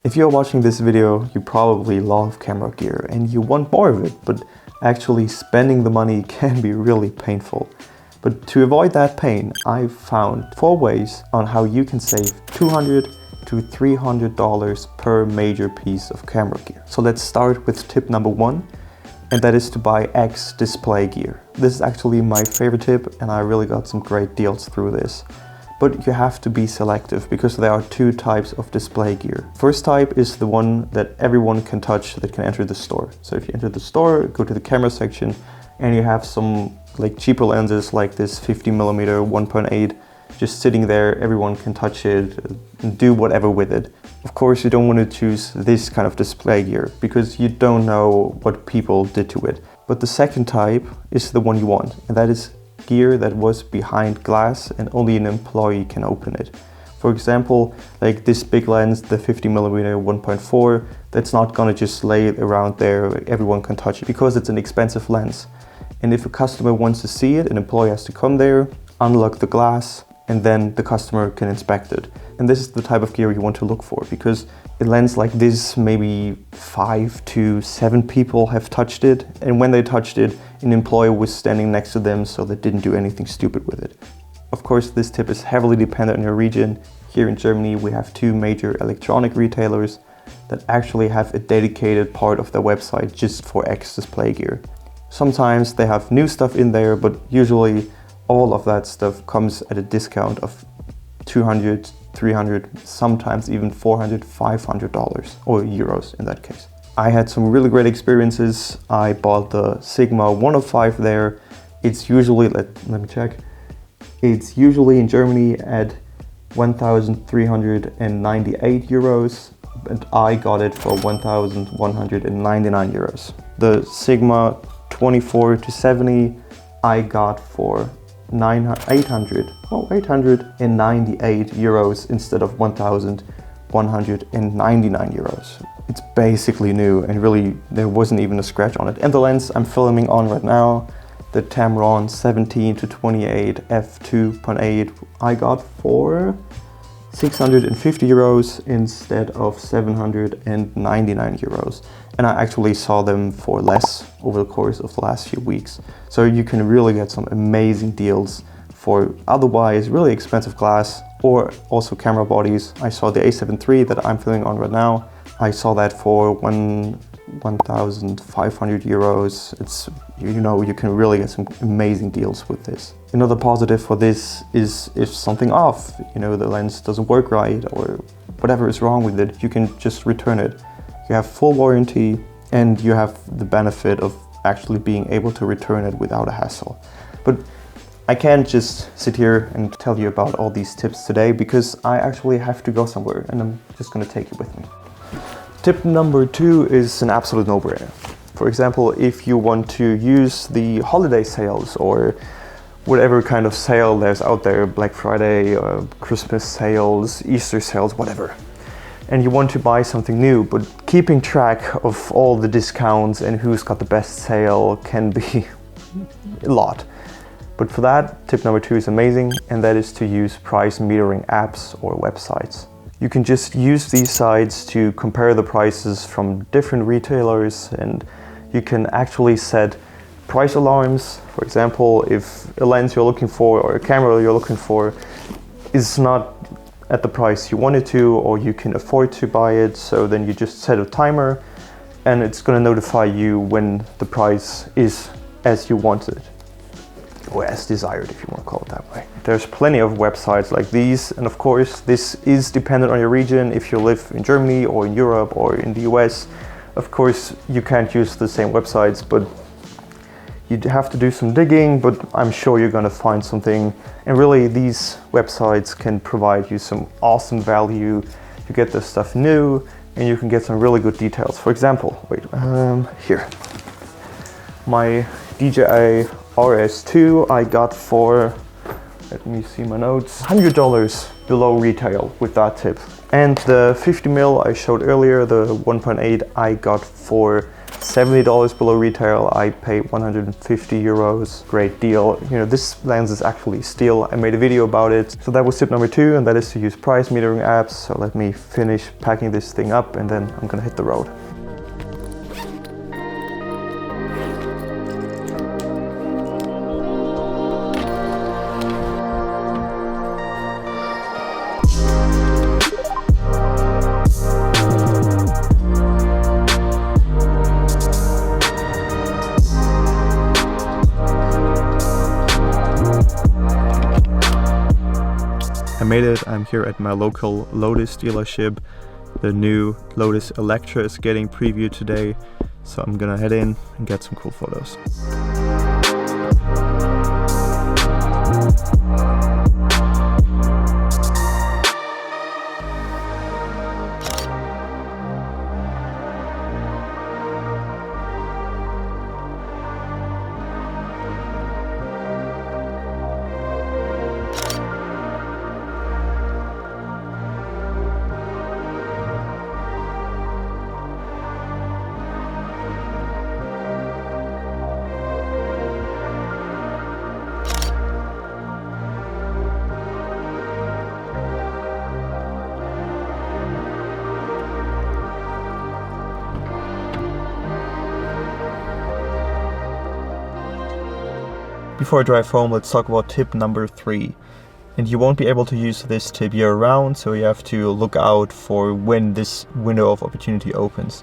If you're watching this video, you probably love camera gear and you want more of it, but actually spending the money can be really painful. But to avoid that pain, I've found 4 ways on how you can save $200 to $300 per major piece of camera gear. So let's start with tip number 1, and that is to buy X display gear. This is actually my favorite tip and I really got some great deals through this. But you have to be selective because there are 2 types of display gear. First type is the one that everyone can touch that can enter the store. So if you enter the store, go to the camera section and you have some cheaper lenses like this 50mm 1.8 just sitting there, everyone can touch it and do whatever with it. Of course, you don't want to choose this kind of display gear because you don't know what people did to it. But the second type is the one you want, and that is gear that was behind glass and only an employee can open it. For example, like this big lens, the 50mm 1.4, that's not gonna just lay it around there, everyone can touch it because it's an expensive lens. And if a customer wants to see it, an employee has to come there, unlock the glass, and then the customer can inspect it. And this is the type of gear you want to look for because a lens like this, maybe 5 to 7 people have touched it. And when they touched it, an employee was standing next to them, so they didn't do anything stupid with it. Of course, this tip is heavily dependent on your region. Here in Germany, we have 2 major electronic retailers that actually have a dedicated part of their website just for X display gear. Sometimes they have new stuff in there, but usually all of that stuff comes at a discount of $200, $300, sometimes even $400, $500 or euros in that case. I had some really great experiences. I bought the Sigma 105 there. It's usually, let me check. It's usually in Germany at 1,398 euros, and I got it for 1,199 euros. The Sigma 24 to 70 I got for 898 euros instead of 1,199 euros. It's basically new and really there wasn't even a scratch on it. And the lens I'm filming on right now, the Tamron 17 to 28 f2.8, I got for 650 euros instead of 799 euros. And I actually saw them for less over the course of the last few weeks. So you can really get some amazing deals for otherwise really expensive glass or also camera bodies. I saw the A7 III that I'm filming on right now. I saw that for 1,500 euros. It's, you can really get some amazing deals with this. Another positive for this is if something off, the lens doesn't work right or whatever is wrong with it, you can just return it. You have full warranty and you have the benefit of actually being able to return it without a hassle. But I can't just sit here and tell you about all these tips today because I actually have to go somewhere and I'm just going to take you with me. Tip number 2 is an absolute no-brainer. For example, if you want to use the holiday sales or whatever kind of sale there's out there, Black Friday, Christmas sales, Easter sales, whatever, and you want to buy something new, but keeping track of all the discounts and who's got the best sale can be a lot. But for that, tip number 2 is amazing, and that is to use price metering apps or websites. You can just use these sites to compare the prices from different retailers, and you can actually set price alarms. For example, if a lens you're looking for or a camera you're looking for is not at the price you wanted to, or you can afford to buy it, so then you just set a timer and it's going to notify you when the price is as you wanted, or as desired, if you want to call it that way. There's plenty of websites like these, and of course this is dependent on your region. If you live in Germany or in Europe or in the US, of course you can't use the same websites, but you'd have to do some digging, but I'm sure you're gonna find something. And really these websites can provide you some awesome value. You get this stuff new and you can get some really good details. For example, here, my DJI RS2 I got for, let me see my notes, $100 below retail with that tip. And the 50mm I showed earlier, the 1.8, I got for $70 below retail. I paid 150 euros. Great deal. You know, this lens is actually steel. I made a video about it. So that was tip number 2, and that is to use price metering apps. So let me finish packing this thing up and then I'm gonna hit the road. I made it. I'm here at my local Lotus dealership. The new Lotus Electra is getting previewed today, so I'm gonna head in and get some cool photos. Before I drive home, let's talk about tip number 3. And you won't be able to use this tip year round, so you have to look out for when this window of opportunity opens.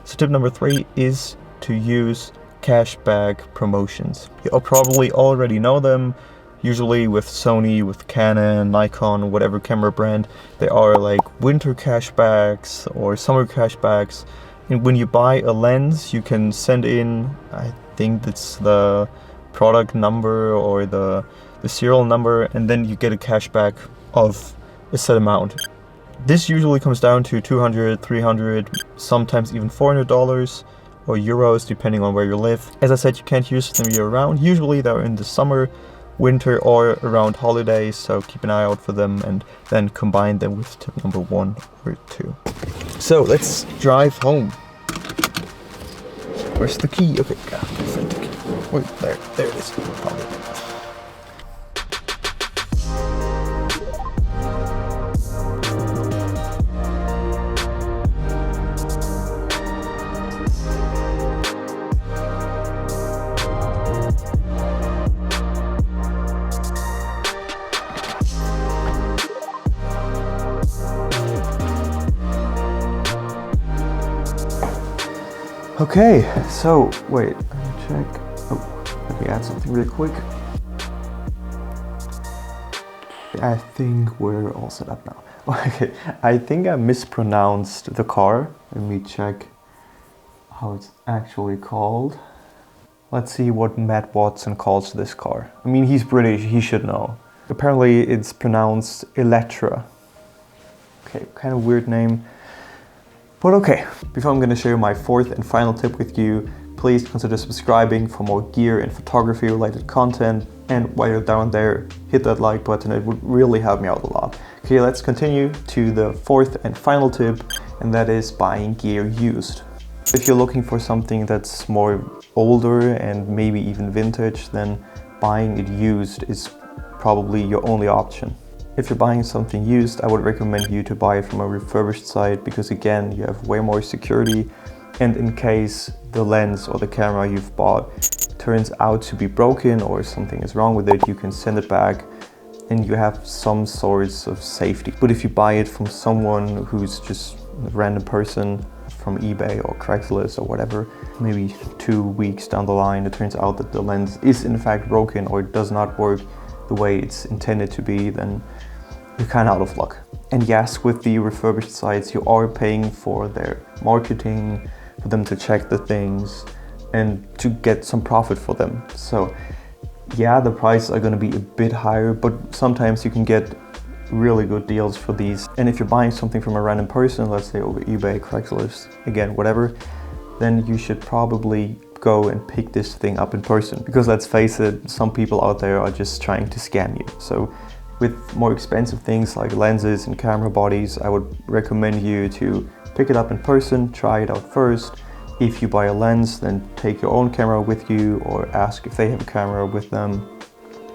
So tip number 3 is to use cashback promotions. You'll probably already know them. Usually with Sony, with Canon, Nikon, whatever camera brand, there are like winter cashbacks or summer cashbacks. And when you buy a lens, you can send in, I think that's the product number or the serial number, and then you get a cashback of a set amount. This usually comes down to $200, $300, sometimes even $400 or euros, depending on where you live. As I said, you can't use them year round. Usually they're in the summer, winter, or around holidays, so keep an eye out for them and then combine them with tip number 1 or 2. So let's drive home. Where's the key? Okay, find the key. Wait, there it is. Found it. Okay, so wait, let me check. Oh, let me add something really quick. I think we're all set up now. Okay, I think I mispronounced the car. Let me check how it's actually called. Let's see what Matt Watson calls this car. I mean, he's British, he should know. Apparently it's pronounced Electra. Okay, kind of weird name. But okay, before I'm going to share my 4th and final tip with you, please consider subscribing for more gear and photography related content. And while you're down there, hit that like button, it would really help me out a lot. Okay, let's continue to the 4th and final tip, and that is buying gear used. If you're looking for something that's more older and maybe even vintage, then buying it used is probably your only option. If you're buying something used, I would recommend you to buy it from a refurbished site, because again, you have way more security, and in case the lens or the camera you've bought turns out to be broken or something is wrong with it, you can send it back and you have some sorts of safety. But if you buy it from someone who's just a random person from eBay or Craigslist or whatever, maybe 2 weeks down the line, it turns out that the lens is in fact broken or it does not work the way it's intended to be, then you're kind of out of luck. And yes, with the refurbished sites, you are paying for their marketing, for them to check the things and to get some profit for them. So yeah, the prices are going to be a bit higher, but sometimes you can get really good deals for these. And if you're buying something from a random person, let's say over eBay, Craigslist, again, whatever, then you should probably go and pick this thing up in person, because let's face it, some people out there are just trying to scam you. So With more expensive things like lenses and camera bodies, I would recommend you to pick it up in person, try it out first. If you buy a lens, then take your own camera with you or ask if they have a camera with them,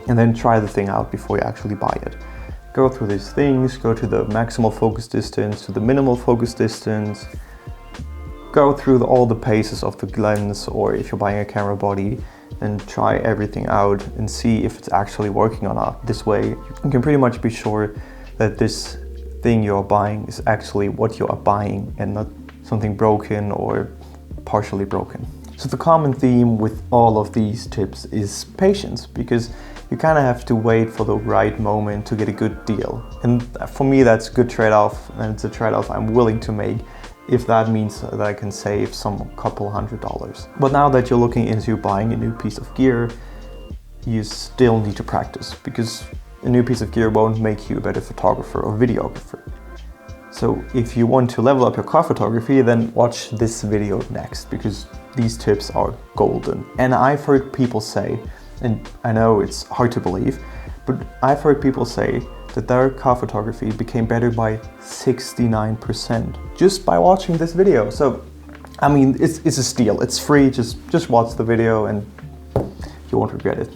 and then try the thing out before you actually buy it. Go through these things, go to the maximal focus distance, to the minimal focus distance, go through all the paces of the lens, or if you're buying a camera body, and try everything out and see if it's actually working or not. This way you can pretty much be sure that this thing you're buying is actually what you are buying and not something broken or partially broken. So the common theme with all of these tips is patience, because you kind of have to wait for the right moment to get a good deal. And for me, that's a good trade-off, and it's a trade-off I'm willing to make if that means that I can save some couple $100s. But now that you're looking into buying a new piece of gear, you still need to practice, because a new piece of gear won't make you a better photographer or videographer. So if you want to level up your car photography, then watch this video next, because these tips are golden. And I've heard people say, and I know it's hard to believe, but I've heard people say that their car photography became better by 69% just by watching this video. So, I mean, it's a steal. It's free. Just watch the video and you won't regret it.